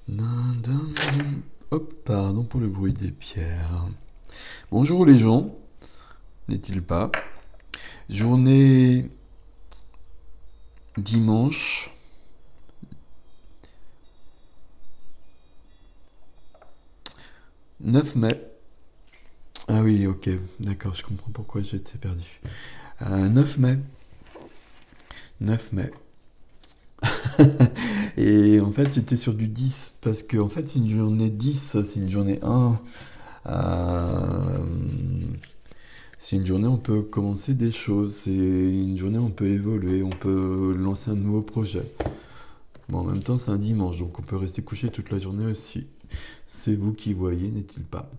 Dun, dun, dun. Hop, pardon pour le bruit des pierres. Bonjour les gens, n'est-il pas? Journée dimanche 9 mai. Ah oui, ok, d'accord, je comprends pourquoi j'étais perdu. 9 mai. 9 mai. Et en fait, j'étais sur du 10 parce que en fait, c'est une journée 10, c'est une journée 1. Euh, c'est une journée où on peut commencer des choses, c'est une journée où on peut évoluer, on peut lancer un nouveau projet. Bon, en même temps, c'est un dimanche, donc on peut rester couché toute la journée aussi. C'est vous qui voyez, n'est-il pas?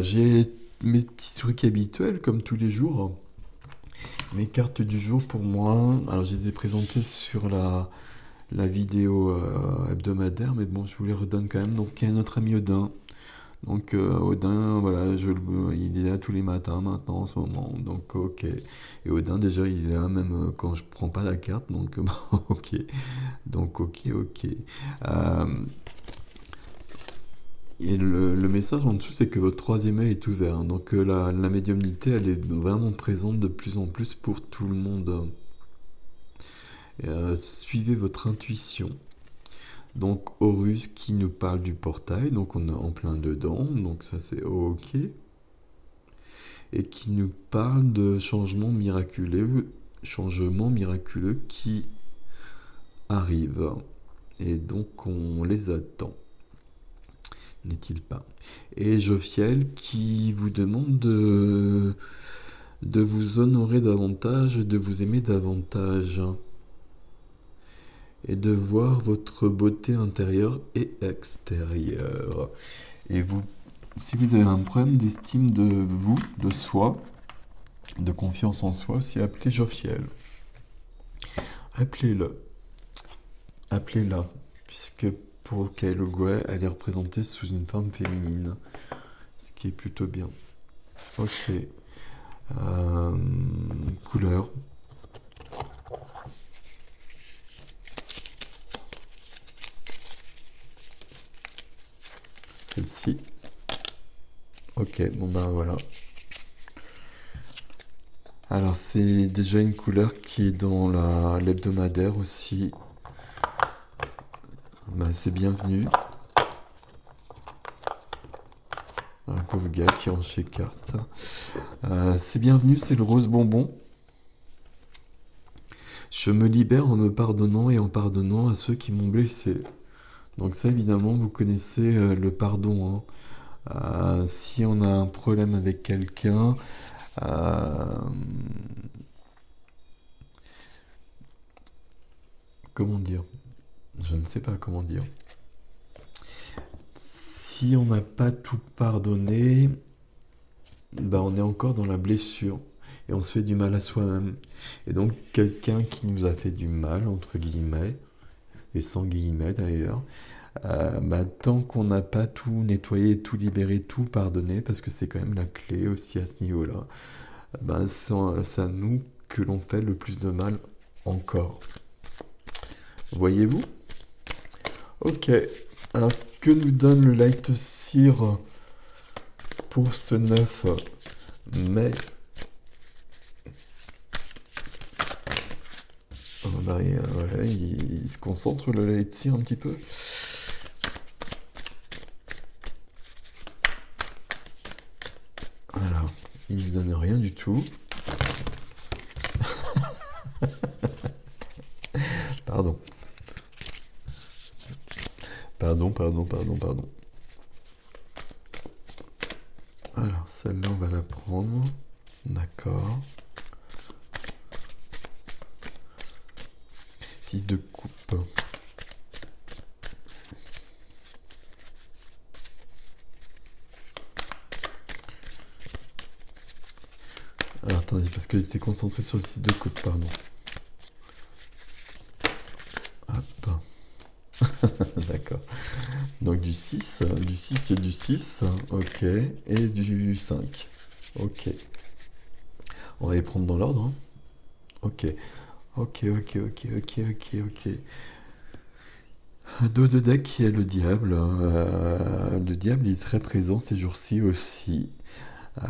J'ai mes petits trucs habituels, comme tous les jours. Mes cartes du jour pour moi. Alors, je les ai présentées sur la vidéo hebdomadaire, mais bon, je vous les redonne quand même. Donc, il y a notre ami Odin. Donc, Odin, voilà, il est là tous les matins maintenant en ce moment. Donc, ok. Et Odin, déjà, il est là même quand je prends pas la carte. Donc, bon, ok. Donc, ok, ok. Euh, et le message en dessous, c'est que votre troisième œil est ouvert, hein. Donc, la médiumnité, elle est vraiment présente de plus en plus pour tout le monde. Suivez votre intuition. Donc, Horus qui nous parle du portail, donc on est en plein dedans, donc ça c'est ok. Et qui nous parle de changements miraculeux qui arrivent. Et donc, on les attend. N'est-il pas? Et Jophiel qui vous demande de vous honorer davantage, de vous aimer davantage, et de voir votre beauté intérieure et extérieure. Et vous, si vous avez un problème d'estime de vous, de soi, de confiance en soi, c'est appelez Jophiel. Appelez-le, appelez-la, puisque pour Kailouguay, elle est représentée sous une forme féminine, ce qui est plutôt bien. Ok. Euh, Couleur. Celle-ci. Ok, bon ben voilà. Alors c'est déjà une couleur qui est dans l'hebdomadaire aussi. Ben, c'est bienvenu. Un pauvre gars qui range ses cartes. C'est bienvenu, c'est le rose bonbon. Je me libère en me pardonnant et en pardonnant à ceux qui m'ont blessé. Donc ça évidemment vous connaissez le pardon, hein. Si on a un problème avec quelqu'un, euh, comment dire? Je ne sais pas comment dire. Si on n'a pas tout pardonné, bah on est encore dans la blessure et on se fait du mal à soi-même. Et donc quelqu'un qui nous a fait du mal, entre guillemets, et sans guillemets d'ailleurs, bah, tant qu'on n'a pas tout nettoyé, tout libéré, tout pardonné, parce que c'est quand même la clé aussi à ce niveau-là, bah, c'est à nous que l'on fait le plus de mal encore. Voyez-vous? Ok. Alors, que nous donne le Light Seer pour ce 9 mai? Oh, bah, voilà, il se concentre le Light Seer un petit peu. Alors, il ne donne rien du tout. Pardon. Pardon. Alors, celle-là, on va la prendre. D'accord. 6 de coupe. Alors, attendez, parce que j'étais concentré sur le 6 de coupe, pardon. Hop. D'accord. Donc du 6 et du 6, ok, et du 5, ok. On va les prendre dans l'ordre, hein. Ok, ok. Dos de deck, il y a le diable. Le diable, il est très présent ces jours-ci aussi.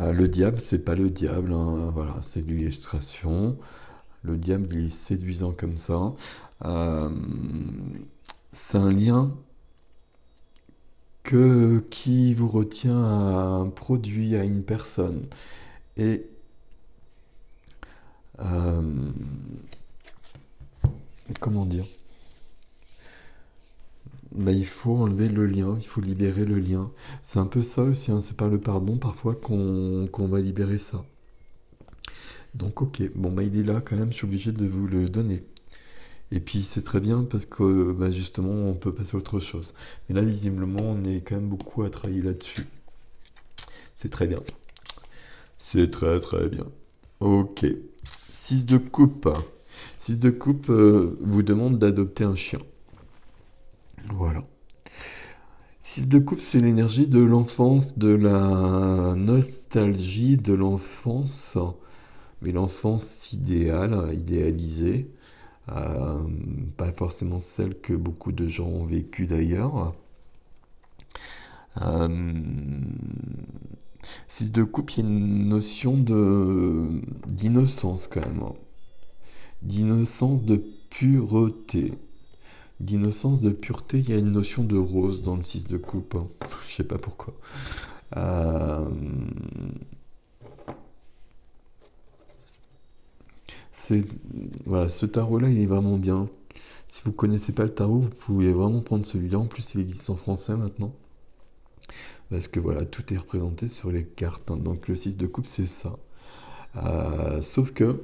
Le diable, c'est pas le diable, hein, voilà, c'est de l'illustration. Le diable, il est séduisant comme ça. Euh, c'est un lien qui vous retient à un produit, à une personne. Et euh, comment dire? Bah, il faut enlever le lien, il faut libérer le lien. C'est un peu ça aussi, hein, c'est par le pardon parfois qu'on va libérer ça. Donc ok, bon bah il est là quand même, je suis obligé de vous le donner. Et puis c'est très bien parce que bah, justement on peut passer à autre chose. Mais là visiblement on est quand même beaucoup à travailler là-dessus. C'est très bien. C'est très très bien. Ok. 6 de coupe. 6 de coupe vous demande d'adopter un chien. Voilà. 6 de coupe, c'est l'énergie de l'enfance, de la nostalgie de l'enfance, mais l'enfance idéale, idéalisée, euh, pas forcément celle que beaucoup de gens ont vécue d'ailleurs. Euh, 6 de coupe, il y a une notion d'innocence quand même, hein. D'innocence, de pureté. D'innocence, de pureté, il y a une notion de rose dans le 6 de coupe, hein. Je sais pas pourquoi. Euh, c'est voilà, ce tarot-là, il est vraiment bien. Si vous connaissez pas le tarot, vous pouvez vraiment prendre celui-là. En plus, il existe en français maintenant, parce que voilà, tout est représenté sur les cartes, hein. Donc le 6 de coupe, c'est ça. Sauf que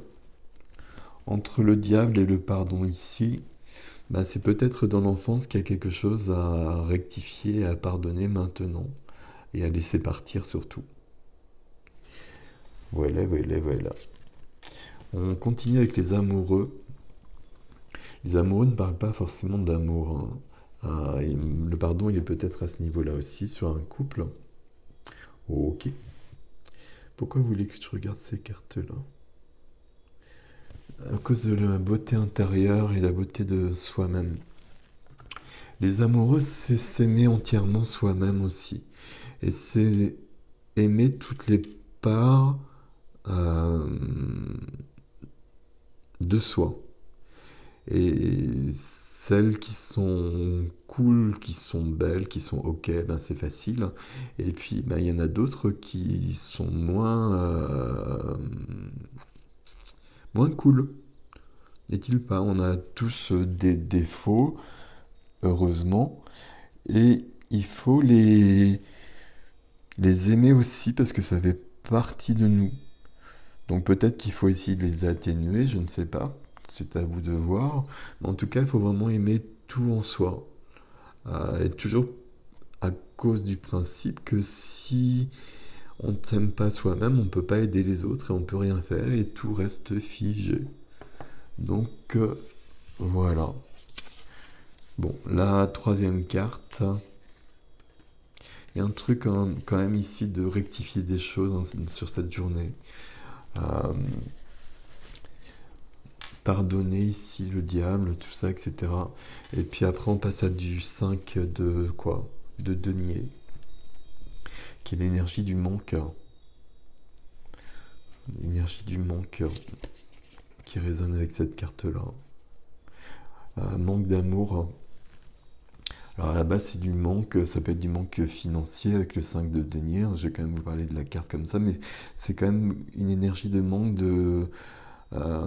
entre le diable et le pardon ici, bah, c'est peut-être dans l'enfance qu'il y a quelque chose à rectifier, à pardonner maintenant et à laisser partir surtout. Voilà, voilà, voilà. On continue avec les amoureux. Les amoureux ne parlent pas forcément d'amour, hein. Le pardon, il est peut-être à ce niveau-là aussi, sur un couple. Ok. Pourquoi vous voulez que je regarde ces cartes-là? À cause de la beauté intérieure et la beauté de soi-même. Les amoureux, c'est s'aimer entièrement soi-même aussi. Et c'est aimer toutes les parts euh, de soi. Et celles qui sont cool, qui sont belles, qui sont ok, ben c'est facile. Et puis ben, il y en a d'autres qui sont moins cool. N'est-il pas? On a tous des défauts, heureusement. Et il faut les aimer aussi parce que ça fait partie de nous. Donc peut-être qu'il faut essayer de les atténuer, je ne sais pas. C'est à vous de voir. Mais en tout cas, il faut vraiment aimer tout en soi. Et toujours à cause du principe que si on ne s'aime pas soi-même, on ne peut pas aider les autres et on ne peut rien faire et tout reste figé. Donc voilà. Bon, la troisième carte. Il y a un truc quand même ici de rectifier des choses, hein, sur cette journée. Euh, Pardonner ici le diable, tout ça, etc. Et puis après on passe à du 5 de quoi? De denier, qui est l'énergie du manque. L'énergie du manque qui résonne avec cette carte-là. Manque d'amour. Alors à la base c'est du manque, ça peut être du manque financier avec le 5 de denier. Je vais quand même vous parler de la carte comme ça, mais c'est quand même une énergie de manque euh,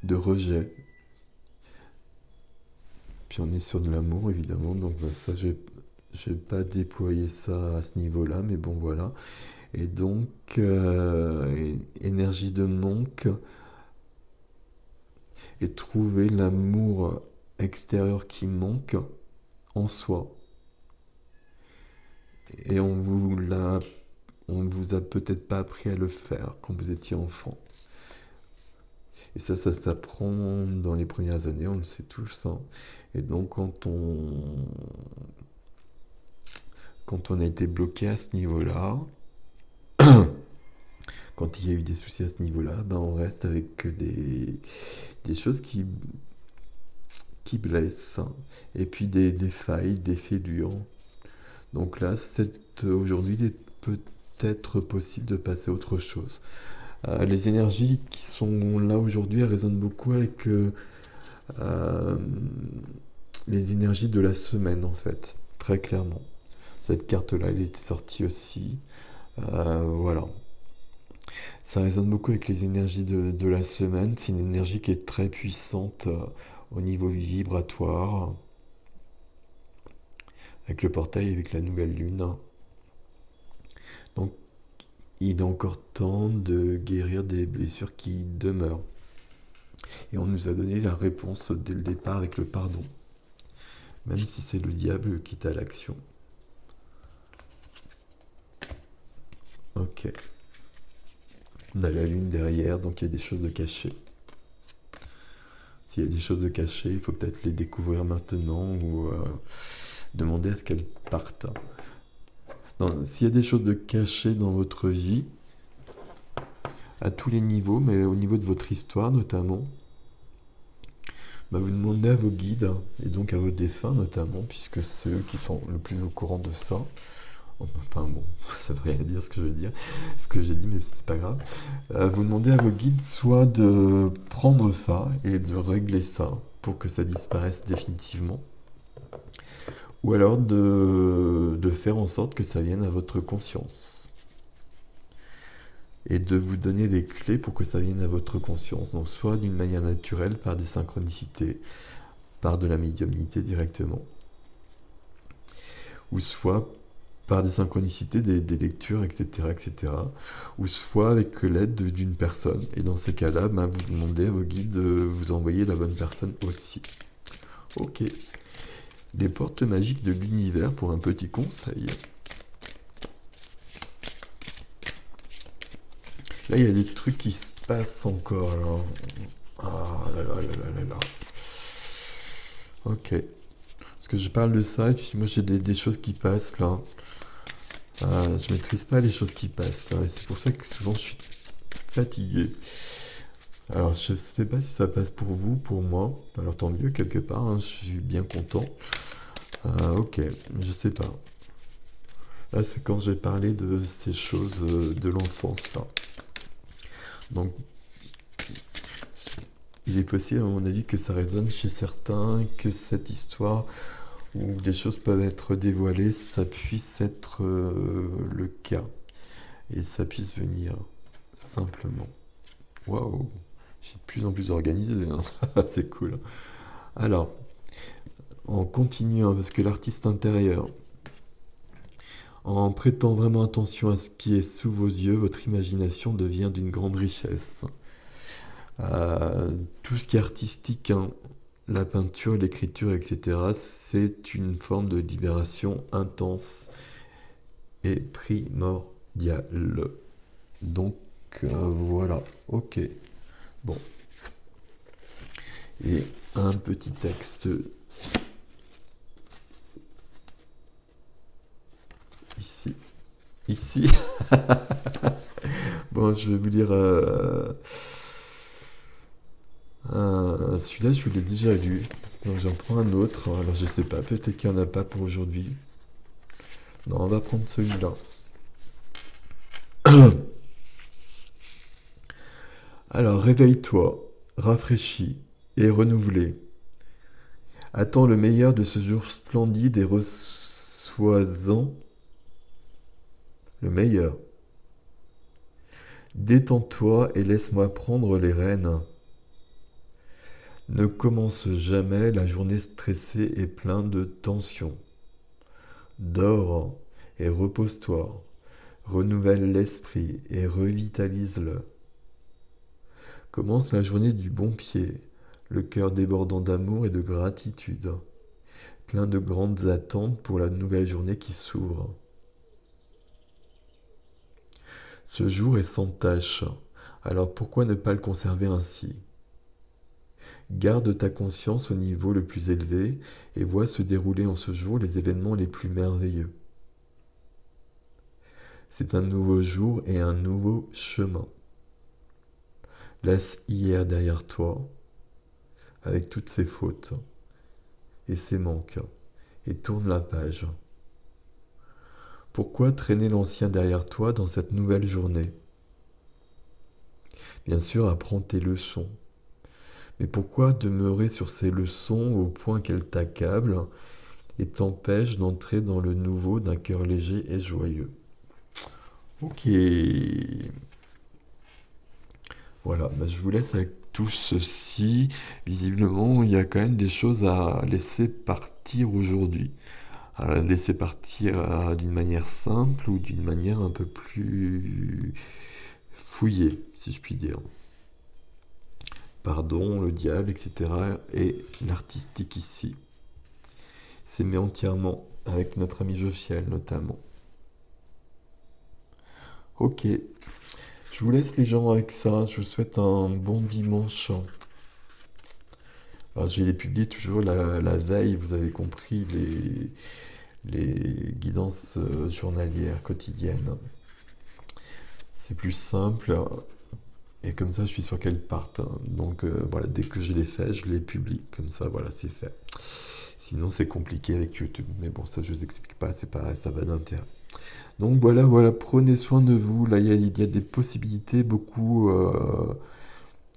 de rejet. Puis on est sur de l'amour évidemment, donc bah, ça je vais pas déployer ça à ce niveau-là, mais bon voilà. Et donc énergie de manque et trouver l'amour extérieur qui manque en soi. Et on vous a peut-être pas appris à le faire quand vous étiez enfant. Et ça s'apprend dans les premières années, on le sait tous, hein. Et donc quand on a été bloqué à ce niveau-là, quand il y a eu des soucis à ce niveau-là, ben on reste avec des choses qui blessent, et puis des failles, des fêlures. Donc là, aujourd'hui, il est peut-être possible de passer à autre chose. Les énergies qui sont là aujourd'hui, elles résonnent beaucoup avec euh, les énergies de la semaine, en fait, très clairement. Cette carte-là, elle était sortie aussi. Voilà. Ça résonne beaucoup avec les énergies de la semaine. C'est une énergie qui est très puissante au niveau vibratoire, avec le portail, avec la nouvelle lune. Donc, il est encore temps de guérir des blessures qui demeurent. Et on nous a donné la réponse dès le départ avec le pardon, même si c'est le diable qui est à l'action. Ok. On a la lune derrière, donc il y a des choses de cachées. S'il y a des choses de cachées, il faut peut-être les découvrir maintenant ou demander à ce qu'elles partent. S'il y a des choses de cachées dans votre vie, à tous les niveaux, mais au niveau de votre histoire notamment, vous demandez à vos guides, et donc à vos défunts notamment, puisque c'est eux qui sont le plus au courant de ça. Enfin bon, ça veut rien dire ce que je veux dire, ce que j'ai dit, mais c'est pas grave. Vous demandez à vos guides soit de prendre ça et de régler ça pour que ça disparaisse définitivement, ou alors de faire en sorte que ça vienne à votre conscience. Et de vous donner des clés pour que ça vienne à votre conscience. Donc soit d'une manière naturelle, par des synchronicités, par de la médiumnité directement, ou soit par des synchronicités, des lectures, etc., etc., ou soit avec l'aide d'une personne. Et dans ces cas-là, vous demandez à vos guides de vous envoyer la bonne personne aussi. Ok. Les portes magiques de l'univers pour un petit conseil. Là, il y a des trucs qui se passent encore, là. Ah là là là là là là. Ok. Parce que je parle de ça, et puis moi j'ai des choses qui passent, là. Je maîtrise pas les choses qui passent, là, et c'est pour ça que souvent je suis fatigué. Alors, je sais pas si ça passe pour vous, pour moi. Alors, tant mieux, quelque part, hein, je suis bien content. Ok, je sais pas. Là, c'est quand j'ai parlé de ces choses de l'enfance, là. Donc, il est possible, à mon avis, que ça résonne chez certains, que cette histoire où les choses peuvent être dévoilées, ça puisse être le cas. Et ça puisse venir simplement. Waouh, j'ai de plus en plus organisé, hein. C'est cool. Alors, on continue, hein, parce que l'artiste intérieur, en prêtant vraiment attention à ce qui est sous vos yeux, votre imagination devient d'une grande richesse. Tout ce qui est artistique, hein, la peinture, l'écriture, etc., c'est une forme de libération intense et primordiale. Donc voilà, ok. Bon. Et un petit texte ici. Ici. Bon, je vais vous lire. Celui-là, je vous l'ai déjà lu. Donc j'en prends un autre. Alors je sais pas, peut-être qu'il n'y en a pas pour aujourd'hui. Non, on va prendre celui-là. Alors réveille-toi, rafraîchi et renouvelé. Attends le meilleur de ce jour splendide et reçois-en le meilleur. Détends-toi et laisse-moi prendre les rênes. Ne commence jamais la journée stressée et pleine de tension. Dors et repose-toi. Renouvelle l'esprit et revitalise-le. Commence la journée du bon pied, le cœur débordant d'amour et de gratitude, plein de grandes attentes pour la nouvelle journée qui s'ouvre. Ce jour est sans tache, alors pourquoi ne pas le conserver ainsi? Garde ta conscience au niveau le plus élevé et vois se dérouler en ce jour les événements les plus merveilleux. C'est un nouveau jour et un nouveau chemin. Laisse hier derrière toi, avec toutes ses fautes, et ses manques, et tourne la page. Pourquoi traîner l'ancien derrière toi dans cette nouvelle journée? Bien sûr, apprends tes leçons. Mais pourquoi demeurer sur ces leçons au point qu'elles t'accablent et t'empêchent d'entrer dans le nouveau d'un cœur léger et joyeux? Ok. Voilà, bah, je vous laisse avec tout ceci. Visiblement, il y a quand même des choses à laisser partir aujourd'hui. À laisser partir d'une manière simple ou d'une manière un peu plus fouillée, si je puis dire. Pardon, le diable, etc. et l'artistique ici. S'aimer entièrement, avec notre ami Josiel notamment. Ok, je vous laisse les gens avec ça. Je vous souhaite un bon dimanche. Alors, je vais les publier toujours la veille, vous avez compris, les guidances journalières, quotidiennes. C'est plus simple, et comme ça, je suis sûr qu'elles partent. Donc voilà, dès que je les fais, je les publie. Comme ça, voilà, c'est fait. Sinon, c'est compliqué avec YouTube. Mais bon, ça, je vous explique pas, c'est pas, ça va d'intérêt. Donc voilà, prenez soin de vous. Là, il y a des possibilités, beaucoup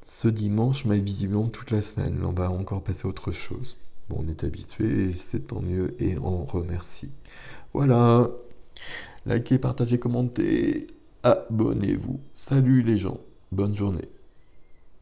ce dimanche, mais visiblement toute la semaine. On va encore passer à autre chose. Bon, on est habitué, c'est tant mieux, et on remercie. Voilà, likez, partagez, commentez, abonnez-vous. Salut les gens, bonne journée.